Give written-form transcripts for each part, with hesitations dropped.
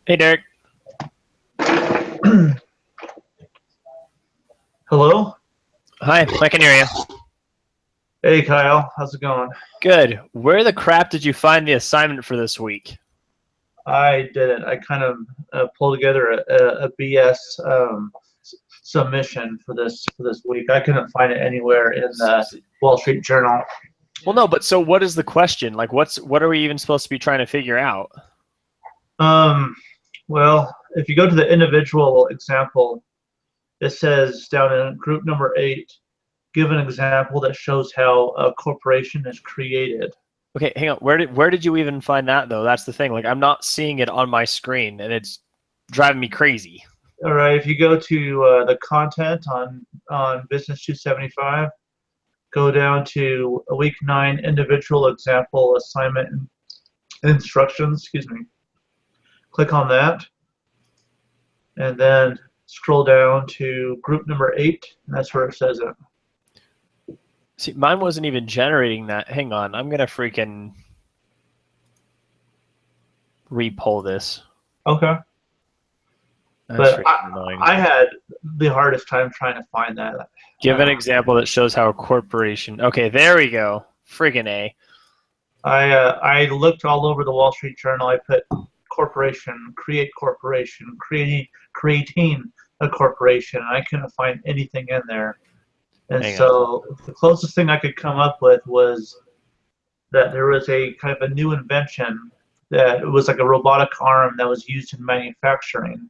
Hey, Derek. Hello? Hi, I can hear you. Hey, Kyle. How's it going? Good. Where the crap did you find the assignment for this week? I did it. I kind of pulled together a BS submission for this week. I couldn't find it anywhere in the Wall Street Journal. Well, no, but so what is the question? Like, what are we even supposed to be trying to figure out? Um, well, if you go to the individual example, it says down in group number 8, give an example that shows how a corporation is created. Okay, hang on. Where did you even find that though? That's the thing. Like, I'm not seeing it on my screen, and it's driving me crazy. All right, if you go to the content on Business 275, go down to a week 9 individual example assignment instructions, excuse me. Click on that, and then scroll down to group number 8, and that's where it says it. See, mine wasn't even generating that. Hang on, I'm gonna freaking repull this. Okay. That's But freaking annoying. I had the hardest time trying to find that. Give an example that shows how a corporation. Okay, there we go. Friggin' A. I looked all over the Wall Street Journal. I put corporation, creating a corporation, and I couldn't find anything in there. And Hang on. so the closest thing I could come up with was that there was a kind of a new invention that it was like a robotic arm that was used in manufacturing,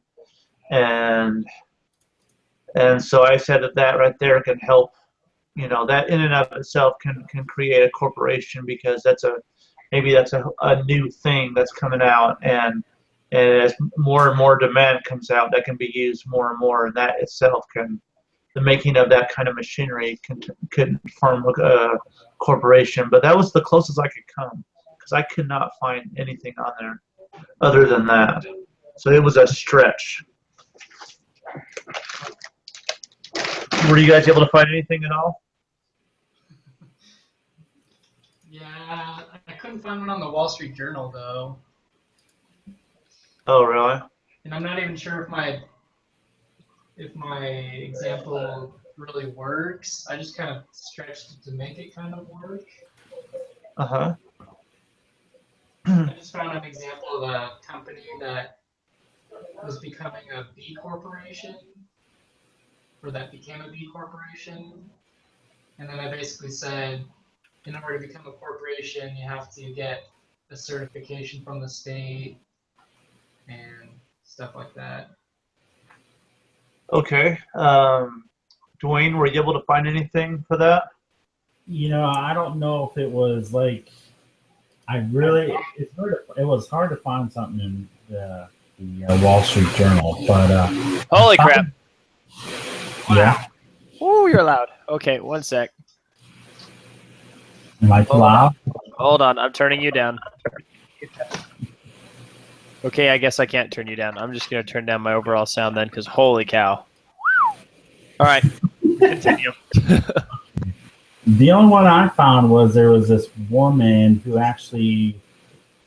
and so I said that right there can help. You know, that in and of itself can create a corporation, because that's a new thing that's coming out, and as more and more demand comes out, that can be used more and more, and that itself can, the making of that kind of machinery can form a corporation. But that was the closest I could come, because I could not find anything on there other than that. So it was a stretch. Were you guys able to find anything at all? Yeah, I couldn't find one on the Wall Street Journal though, Oh, really? and I'm not even sure if my example really works. I just kind of stretched it to make it kind of work. Uh-huh. I just found an example of a company that was becoming a B corporation, or that became a B corporation, and then I basically said, in order to become a corporation, you have to get a certification from the state and stuff like that. Okay. Dwayne, were you able to find anything for that? I don't know if it was like it was hard to find something in the Wall Street Journal, but Holy crap. Yeah. Ooh, you're loud. Okay, one sec. Am I too loud? Hold on, I'm turning you down. Okay, I guess I can't turn you down. I'm just going to turn down my overall sound then, because holy cow. All right, continue. The only one I found was there was this woman who actually,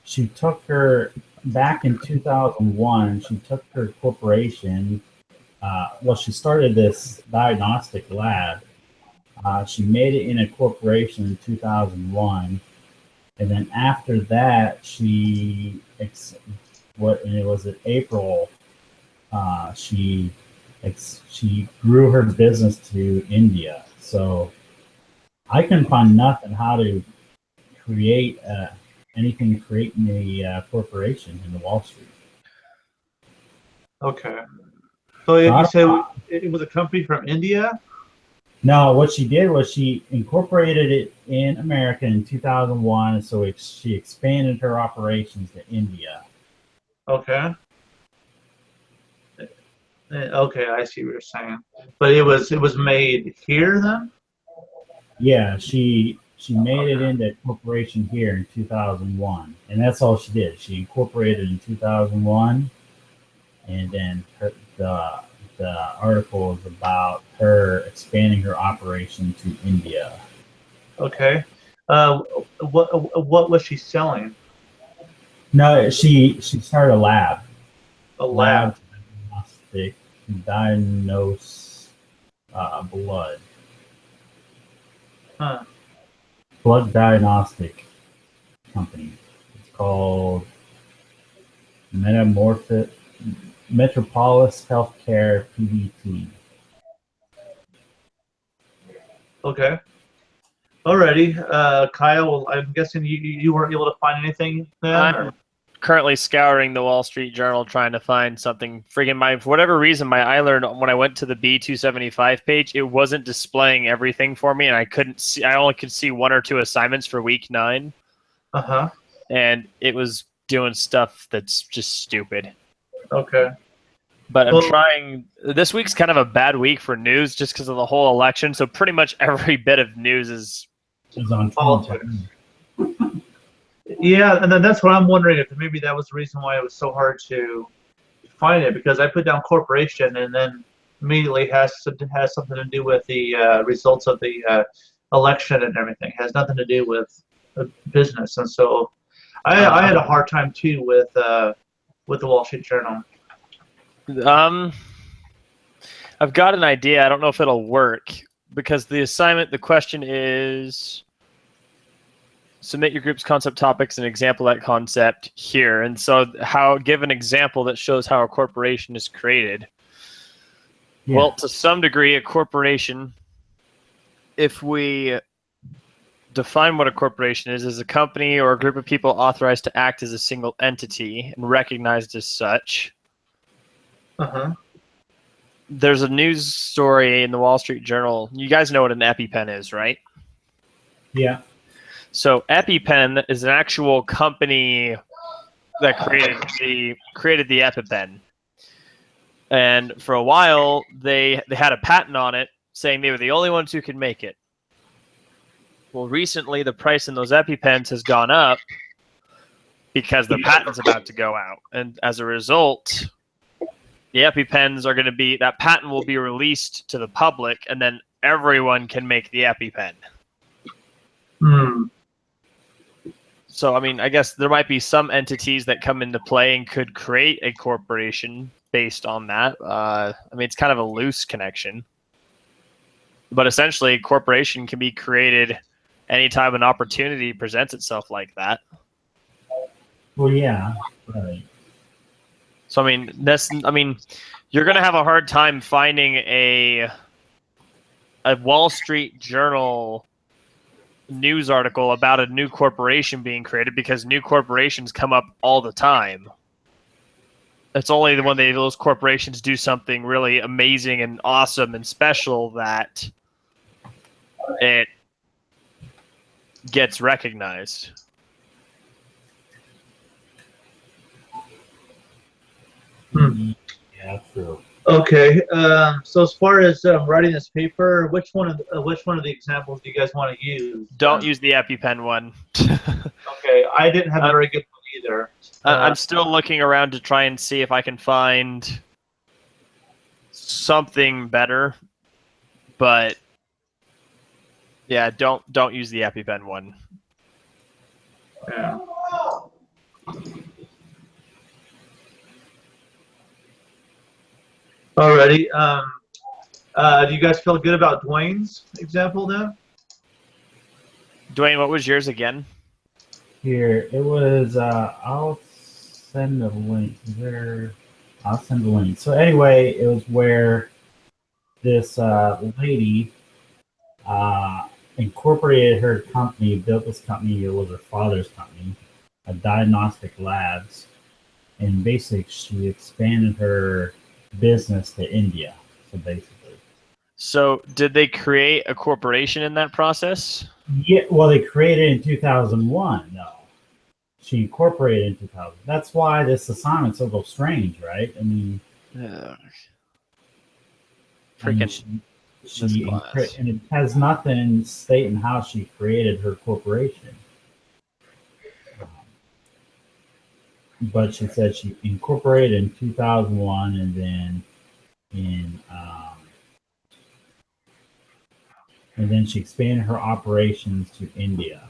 she took her, back in 2001, she took her corporation, she started this diagnostic lab. She made it in a corporation in 2001. And then after that, and it was in April, she grew her business to India. So I couldn't find nothing how to create anything creating a corporation in the Wall Street. Okay. So you said it was a company from India? No, what she did was she incorporated it in America in 2001. So she expanded her operations to India. Okay. Okay, I see what you're saying. But it was made here then? Yeah, she made it into a corporation here in 2001, and that's all she did. She incorporated in 2001, and then the article is about her expanding her operation to India. Okay. What was she selling? No, she started a lab. A lab. Diagnostic diagnose blood. Huh. Blood diagnostic company. It's called Metropolis Healthcare PVT. Okay. Alrighty. Kyle, I'm guessing you weren't able to find anything then? I'm currently scouring the Wall Street Journal trying to find something. Freaking for whatever reason, my iLearn, when I went to the B275 page, it wasn't displaying everything for me, and I couldn't see. I only could see 1 or 2 assignments for week 9. Uh-huh. And it was doing stuff that's just stupid. Okay. But I'm trying. This week's kind of a bad week for news just because of the whole election. So pretty much every bit of news is on politics. Yeah, and then that's what I'm wondering, if maybe that was the reason why it was so hard to find it, because I put down corporation and then immediately has something to do with the results of the election and everything. It has nothing to do with business, and so I had a hard time too with the Wall Street Journal. I've got an idea. I don't know if it'll work because the question is submit your group's concept topics and example that concept here. And so give an example that shows how a corporation is created. Yeah. Well, to some degree, a corporation, if we define what a corporation is a company or a group of people authorized to act as a single entity and recognized as such. Uh-huh. There's a news story in the Wall Street Journal. You guys know what an EpiPen is, right? Yeah. So EpiPen is an actual company that created the EpiPen. And for a while, they had a patent on it saying they were the only ones who could make it. Well, recently, the price in those EpiPens has gone up because the patent's about to go out. And as a result, the EpiPens are going to be, that patent will be released to the public, and then everyone can make the EpiPen. Hmm. So, I mean, I guess there might be some entities that come into play and could create a corporation based on that. I mean, it's kind of a loose connection. But essentially, a corporation can be created anytime an opportunity presents itself like that. Well, yeah. Right. So, I mean, you're going to have a hard time finding a Wall Street Journal news article about a new corporation being created because new corporations come up all the time. It's only when those corporations do something really amazing and awesome and special that it gets recognized. Yeah, true. Okay. So as far as writing this paper, which one of the examples do you guys want to use? Don't use the EpiPen one. Okay, I didn't have a very good one either. I'm still looking around to try and see if I can find something better, but yeah, don't use the EpiPen one. Yeah. Alrighty. Do you guys feel good about Dwayne's example then? Dwayne, what was yours again? Here, it was, I'll send the link. I'll send the link. So anyway, it was where this lady incorporated her company, built this company. It was her father's company, a diagnostic labs. And basically, she expanded her business to India. So did they create a corporation in that process? Yeah, well, they created it in 2001, though. She incorporated in 2000. That's why this assignment's so strange, right? I mean, freaking and it has nothing stating how she created her corporation. But she said she incorporated in 2001, and then she expanded her operations to India.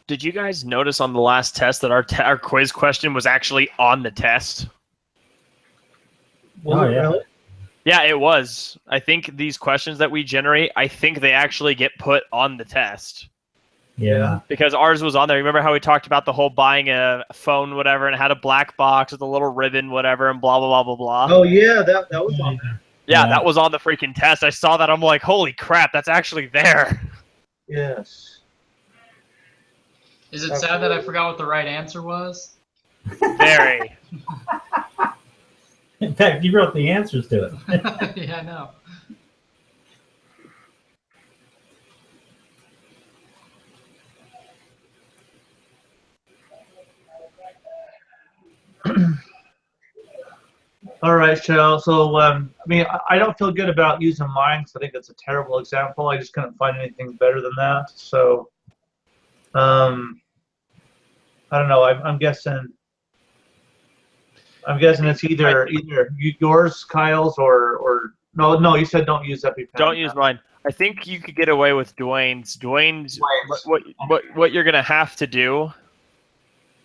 Did you guys notice on the last test that our quiz question was actually on the test? Was Oh, it yeah. really? Yeah, it was. I think these questions that we generate, I think they actually get put on the test. Yeah. Because ours was on there. Remember how we talked about the whole buying a phone, whatever, and it had a black box with a little ribbon, whatever, and blah, blah, blah, blah, blah. Oh yeah, that was on there. Yeah, Yeah. that was on the freaking test. I saw that. I'm like, holy crap, that's actually there. Yes. Is it sad that I forgot what the right answer was? Very. In fact, you wrote the answers to it. Yeah, I know. All right, Shell. So, I mean, I don't feel good about using mine because I think it's a terrible example. I just couldn't find anything better than that. So, I don't know. I'm guessing. I'm guessing it's either yours, Kyle's, or no. You said don't use EpiPen. Don't use mine. I think you could get away with Dwayne's. What you're gonna have to do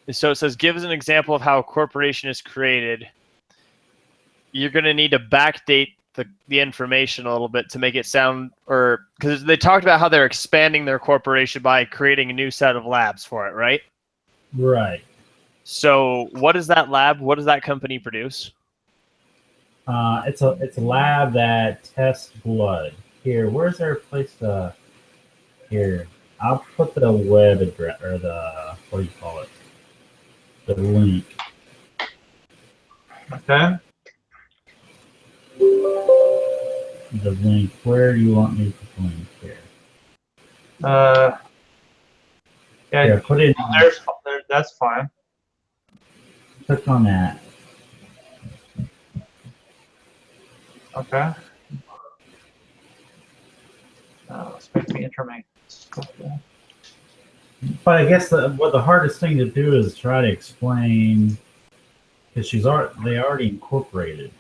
is, so it says, give us an example of how a corporation is created. You're gonna need to backdate the information a little bit to make it sound, or because they talked about how they're expanding their corporation by creating a new set of labs for it, right? Right. So what is that lab? What does that company produce? It's a lab that tests blood. Here, where's their place to? Here, I'll put the web address, or the, what do you call it? The link. Okay. The link. Where do you want me to put the link here? Yeah. Here, put it. That's fine. Click on that. Okay. Let's make me enter my. But I guess what the hardest thing to do is try to explain, because they already incorporated.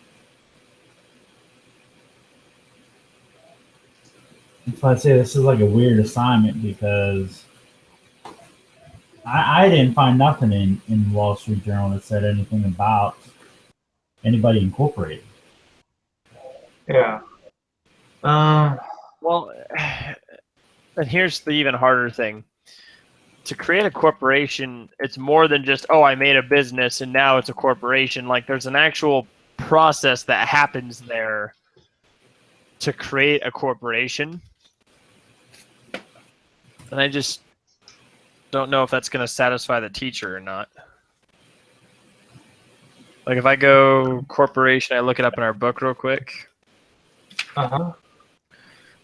So I'd say this is like a weird assignment because I didn't find nothing in Wall Street Journal that said anything about anybody incorporated. Yeah. Well, and here's the even harder thing. To create a corporation, it's more than just, oh, I made a business and now it's a corporation. Like, there's an actual process that happens there to create a corporation. And I just don't know if that's going to satisfy the teacher or not. Like, if I go corporation, I look it up in our book real quick. Uh-huh.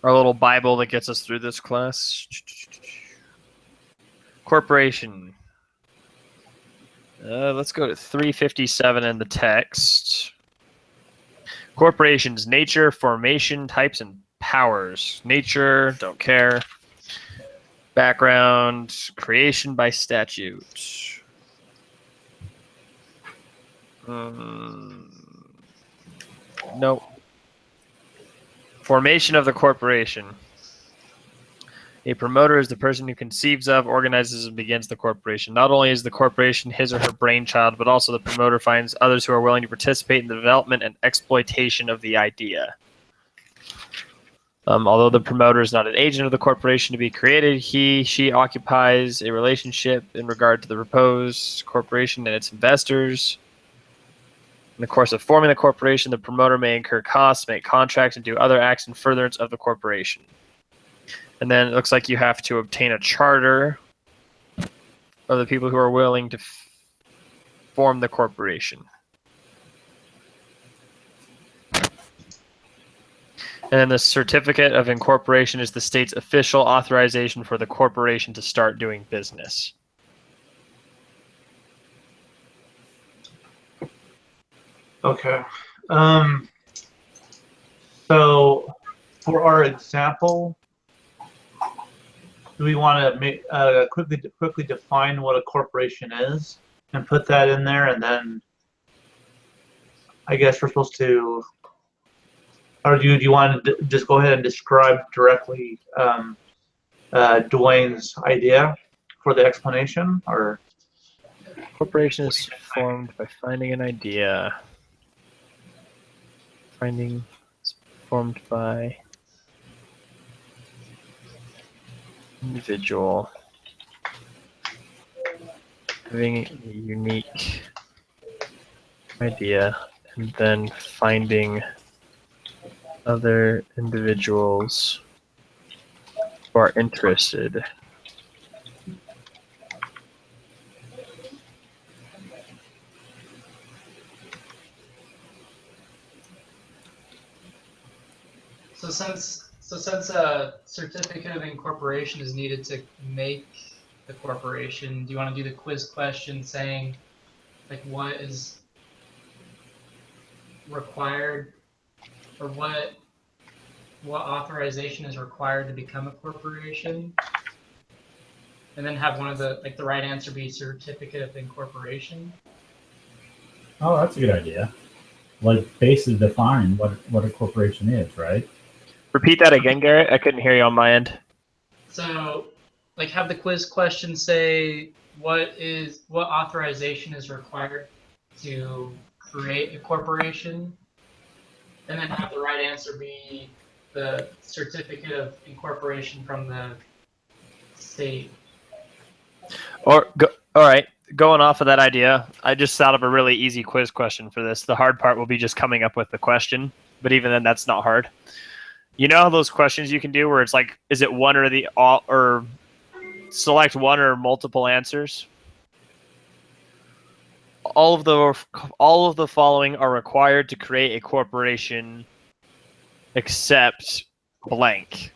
Our little Bible that gets us through this class. Corporation. Let's go to 357 in the text. Corporations, nature, formation, types, and powers. Nature, don't care. Background, creation by statute. Nope. Formation of the corporation. A promoter is the person who conceives of, organizes, and begins the corporation. Not only is the corporation his or her brainchild, but also the promoter finds others who are willing to participate in the development and exploitation of the idea. Although the promoter is not an agent of the corporation to be created, she occupies a relationship in regard to the proposed corporation and its investors. In the course of forming the corporation, the promoter may incur costs, make contracts, and do other acts in furtherance of the corporation. And then it looks like you have to obtain a charter of the people who are willing to form the corporation. And then the certificate of incorporation is the state's official authorization for the corporation to start doing business. Okay. So for our example, do we want to quickly define what a corporation is and put that in there, and then I guess we're supposed to, or do you want to just go ahead and describe directly Dwayne's idea for the explanation, or? Corporation is formed by finding an idea. Finding is performed by individual having a unique idea and then finding other individuals who are interested. So since a certificate of incorporation is needed to make the corporation, do you want to do the quiz question saying, like, what is required, or what authorization is required to become a corporation, and then have one of the, like, the right answer be certificate of incorporation? Oh, that's a good idea. Like basically define what a corporation is, right? Repeat that again, Garrett. I couldn't hear you on my end. So, like, have the quiz question say what authorization is required to create a corporation, and then have the right answer be the certificate of incorporation from the state. All right. Going off of that idea, I just thought of a really easy quiz question for this. The hard part will be just coming up with the question, but even then, that's not hard. You know how those questions you can do where it's like, is it one or the all, or select one or multiple answers? All of the following are required to create a corporation, except blank.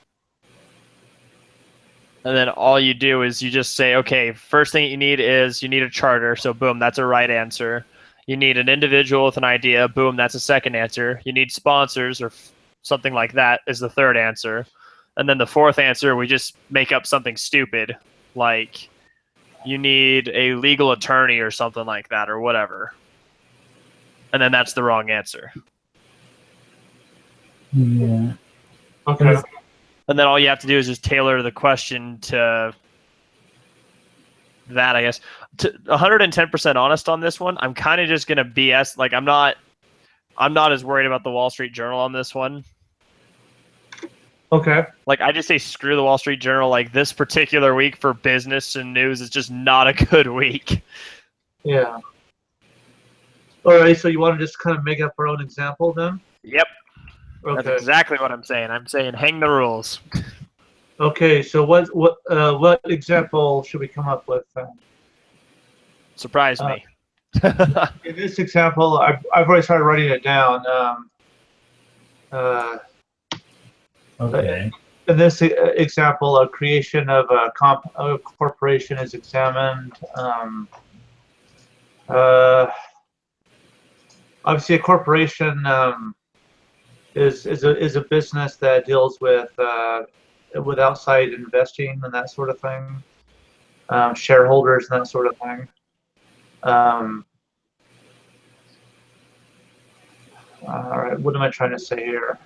And then all you do is you just say, okay, first thing you need is you need a charter. So boom, that's a right answer. You need an individual with an idea. Boom, that's a second answer. You need sponsors or something like that is the third answer. And then the fourth answer, we just make up something stupid. Like you need a legal attorney or something like that or whatever. And then that's the wrong answer. Yeah. Okay. And then all you have to do is just tailor the question to that, I guess. To 110% honest on this one, I'm kind of just going to BS. Like, I'm not as worried about the Wall Street Journal on this one. Okay. Like, I just say screw the Wall Street Journal. Like, this particular week for business and news is just not a good week. Yeah. All right. So you want to just kind of make up our own example then? Yep. Okay. That's exactly what I'm saying. I'm saying hang the rules. Okay. So what example should we come up with then? Surprise me. In this example, I've already started writing it down. Okay. In this example, a creation of a corporation is examined. Obviously, a corporation is a business that deals with outside investing and that sort of thing, shareholders and that sort of thing. All right, what am I trying to say here?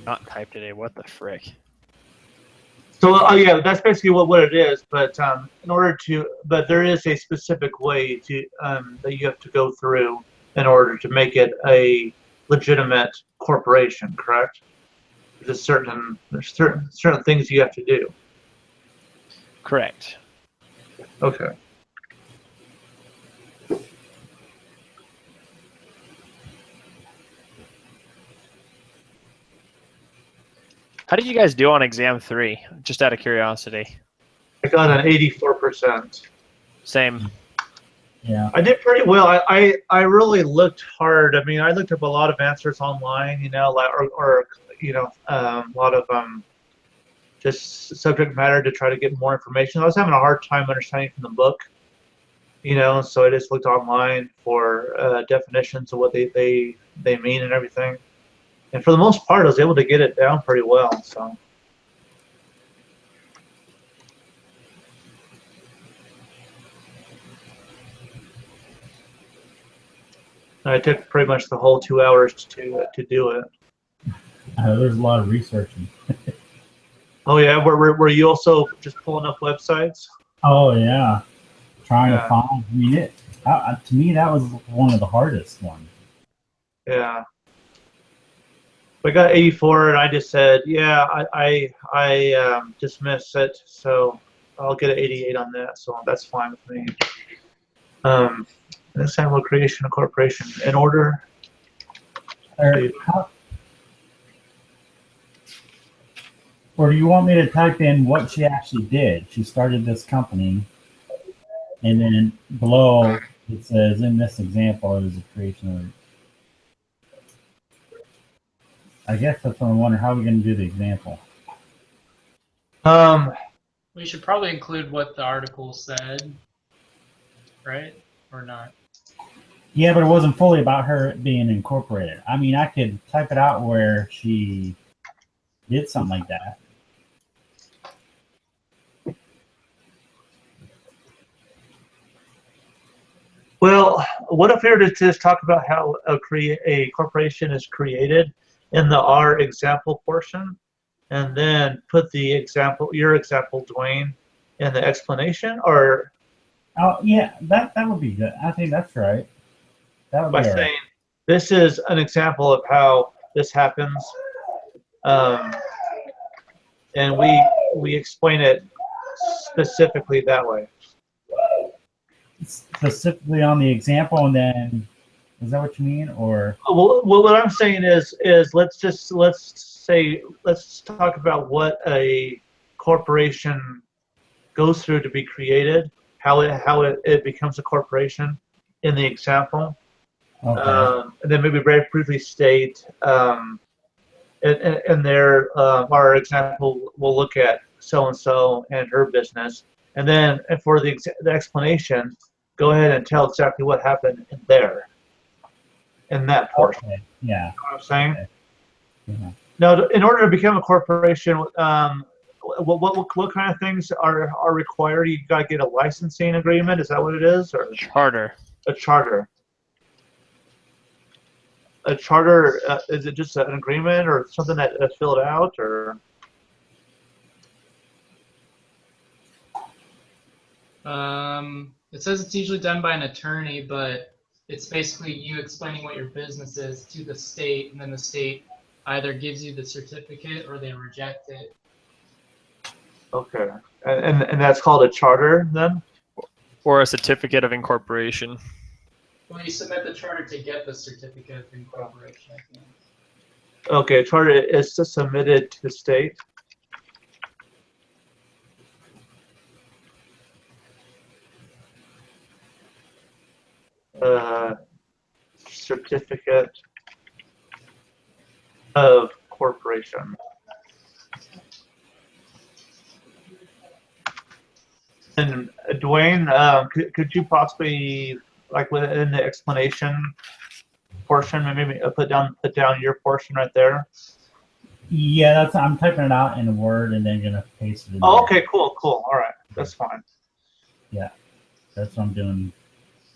Not typed today. What the frick? So, yeah, that's basically what it is. But but there is a specific way to that you have to go through in order to make it a legitimate corporation. Correct? There's certain things you have to do. Correct. Okay. How did you guys do on exam 3? Just out of curiosity. I got an 84%. Same. Yeah. I did pretty well. I really looked hard. I mean, I looked up a lot of answers online, you know, like or a lot of just subject matter to try to get more information. I was having a hard time understanding from the book, you know, so I just looked online for definitions of what they mean and everything. And for the most part, I was able to get it down pretty well. So. I took pretty much the whole 2 hours to do it. There's a lot of researching. Oh yeah, were you also just pulling up websites? Oh yeah, trying to find. I mean, To me, that was one of the hardest ones. Yeah. I got 84, and I just said, yeah, I dismiss it, so I'll get an 88 on that, so that's fine with me. Example creation of corporation in order. Or do you want me to type in what she actually did? She started this company, and then below it says, in this example, it was a creation of. I guess that's what I'm wondering. How are we going to do the example? We should probably include what the article said, right? Or not? Yeah, but it wasn't fully about her being incorporated. I mean, I could type it out where she did something like that. Well, what if we were to just talk about how a corporation is created in the R example portion, and then put the example, your example, Dwayne, in the explanation, or Oh, yeah, that would be good. I think that's right. That would by be all saying right. this is an example of how this happens, and we explain it specifically that way. Specifically on the example, and then is that what you mean, or? Well, what I'm saying is let's talk about what a corporation goes through to be created, how it becomes a corporation in the example, Okay. and then maybe very briefly state in there our example we'll look at so and so and her business, and then for the explanation, go ahead and tell exactly what happened in there. In that portion. Okay. Yeah. You know what I'm saying? Okay. Yeah. Now, in order to become a corporation, what kind of things are required? You got to get a licensing agreement. Is that what it is, or Charter. a charter? A charter is it just an agreement or something that is filled out, or? It says it's usually done by an attorney, but it's basically you explaining what your business is to the state, and then the state either gives you the certificate or they reject it. Okay, and that's called a charter then? Or a certificate of incorporation. Well, you submit the charter to get the certificate of incorporation, I think. Okay, a charter is just submitted to the state. Certificate of corporation. And Dwayne, could you possibly, like within the explanation portion, maybe put down your portion right there? Yeah, I'm typing it out in Word and then gonna paste it in. Oh, there. okay, cool. All right, that's fine. Yeah, that's what I'm doing.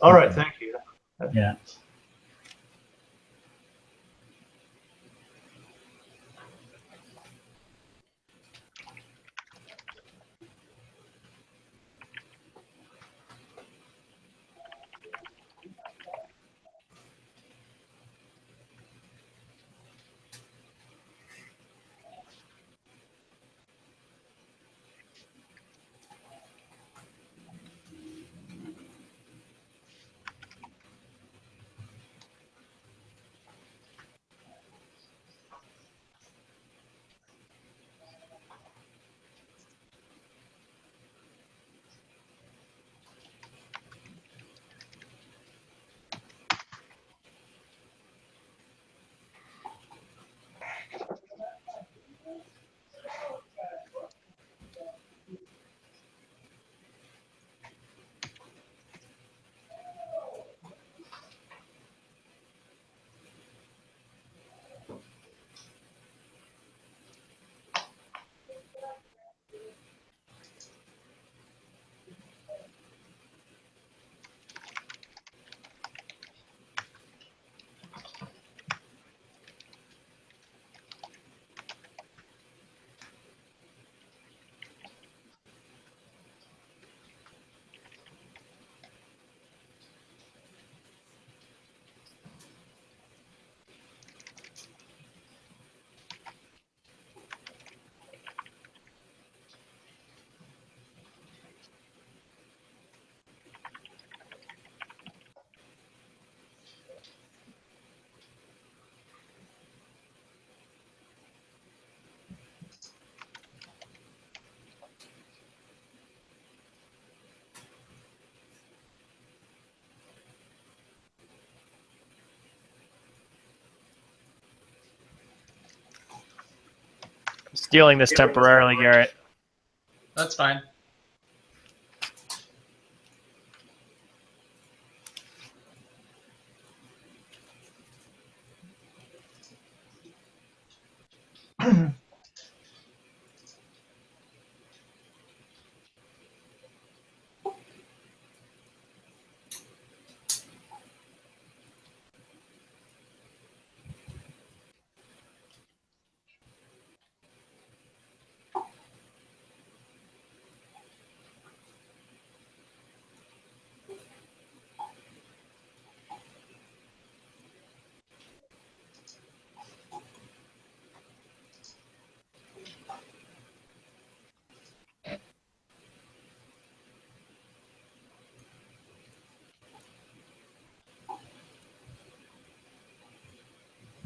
All right, thank you. Yeah. stealing this temporarily, Garrett. That's fine.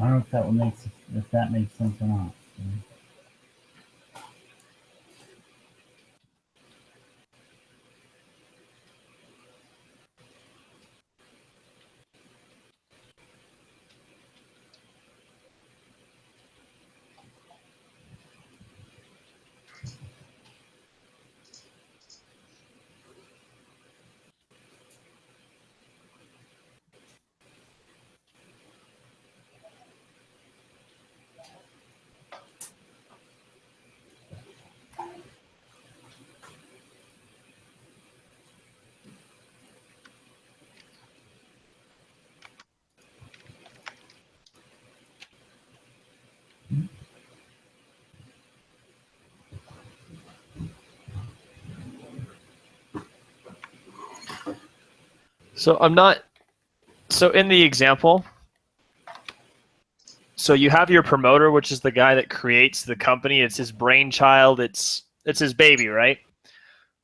I don't know if that makes sense or not. So I'm not. So in the example, so you have your promoter, which is the guy that creates the company. It's his brainchild. It's his baby, right?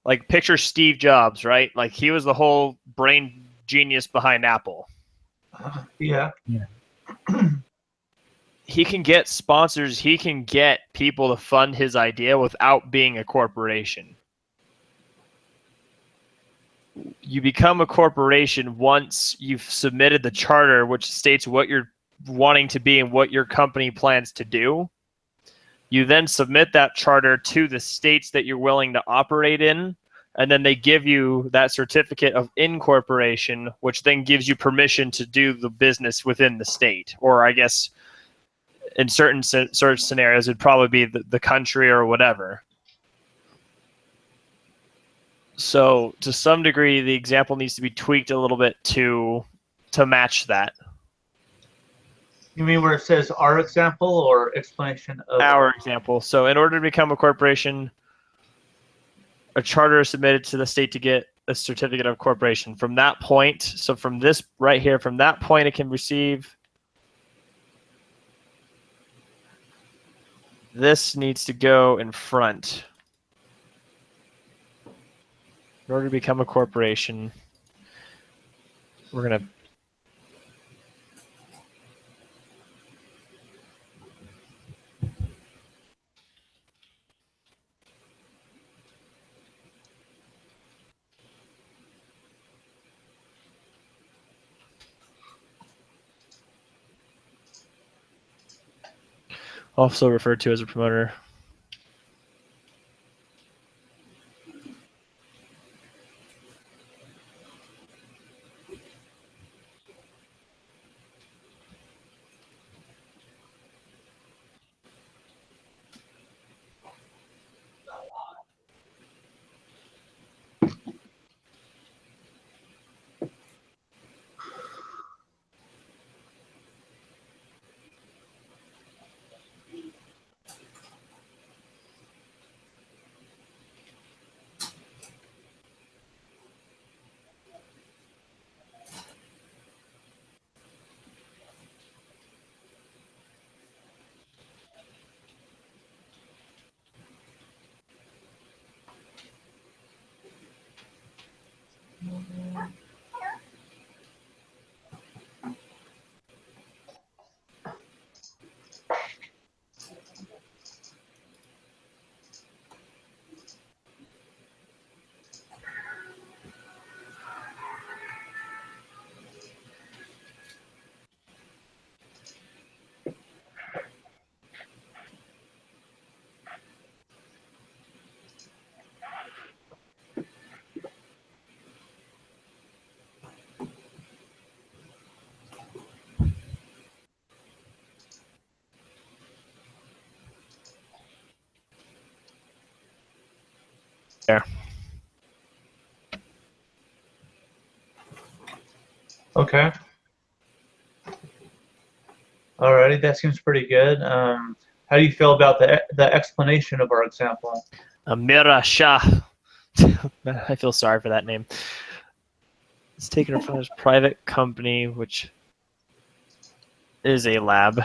Like picture Steve Jobs, right? Like he was the whole brain genius behind Apple. Yeah. He can get sponsors. He can get people to fund his idea without being a corporation. You become a corporation once you've submitted the charter, which states what you're wanting to be and what your company plans to do. You then submit that charter to the states that you're willing to operate in, and then they give you that certificate of incorporation, which then gives you permission to do the business within the state. Or I guess in certain scenarios, it'd probably be the country or whatever. So to some degree, the example needs to be tweaked a little bit to match that. You mean where it says our example or explanation of Our example. So in order to become a corporation, a charter is submitted to the state to get a certificate of corporation. From that point, so from this right here, from that point, it can receive. This needs to go in front. In order to become a corporation, we're going to also referred to as a promoter. there. Okay. Alrighty, that seems pretty good. How do you feel about the explanation of our example? Amira Shah. I feel sorry for that name. It's taken her father's private company, which is a lab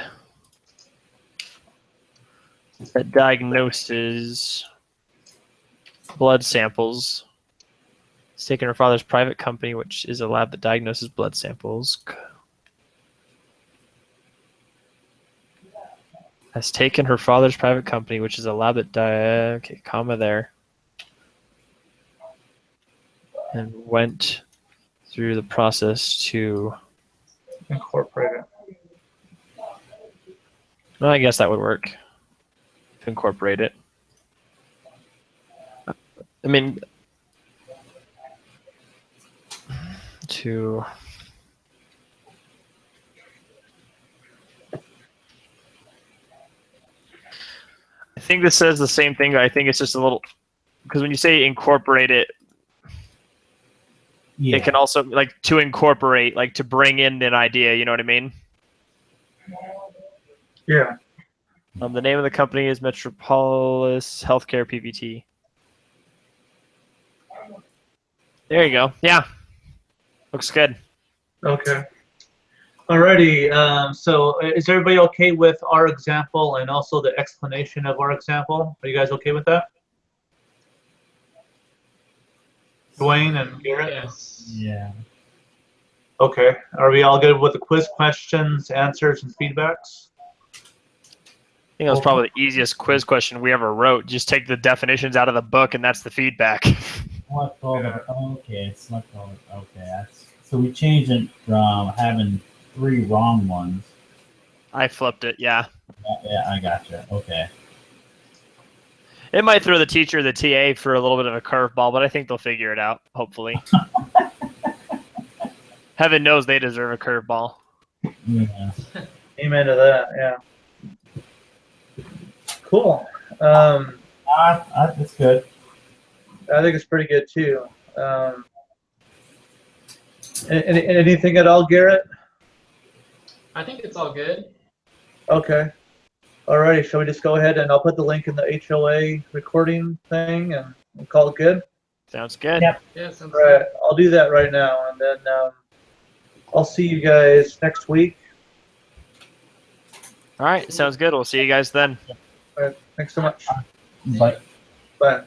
that diagnoses blood samples. It's taken her father's private company, which is a lab that diagnoses blood samples. Has taken her father's private company, which is a lab that okay, comma there, and went through the process to Incorporate it. well, I guess that would work. To incorporate it. I mean, to I think this says the same thing. I think it's just a little because when you say incorporate it, Yeah. it can also like to incorporate, like to bring in an idea. You know what I mean? Yeah. The name of the company is Metropolis Healthcare PVT. There you go. Yeah, looks good. Okay. Alrighty. So is everybody okay with our example and also the explanation of our example? Are you guys okay with that? Dwayne and Garrett? Yes. Yeah. Okay. Are we all good with the quiz questions, answers, and feedbacks? I think that was probably the easiest quiz question we ever wrote. Just take the definitions out of the book, and that's the feedback. Select all the, okay, select all the, okay. So we changed it from having 3 wrong ones. I flipped it, yeah. Yeah, I gotcha. Okay. It might throw the teacher or the TA for a little bit of a curveball, but I think they'll figure it out, hopefully. Heaven knows they deserve a curveball. Yeah. Amen to that. Yeah. Cool. That's good. I think it's pretty good too. Anything at all, Garrett? I think it's all good. Okay. Alrighty. Shall we just go ahead and I'll put the link in the HOA recording thing and we'll call it good? Sounds good. Yep. Yeah, sounds All right. good. I'll do that right now, and then I'll see you guys next week. All right, sounds good. We'll see you guys then. All right. Thanks so much. But Bye.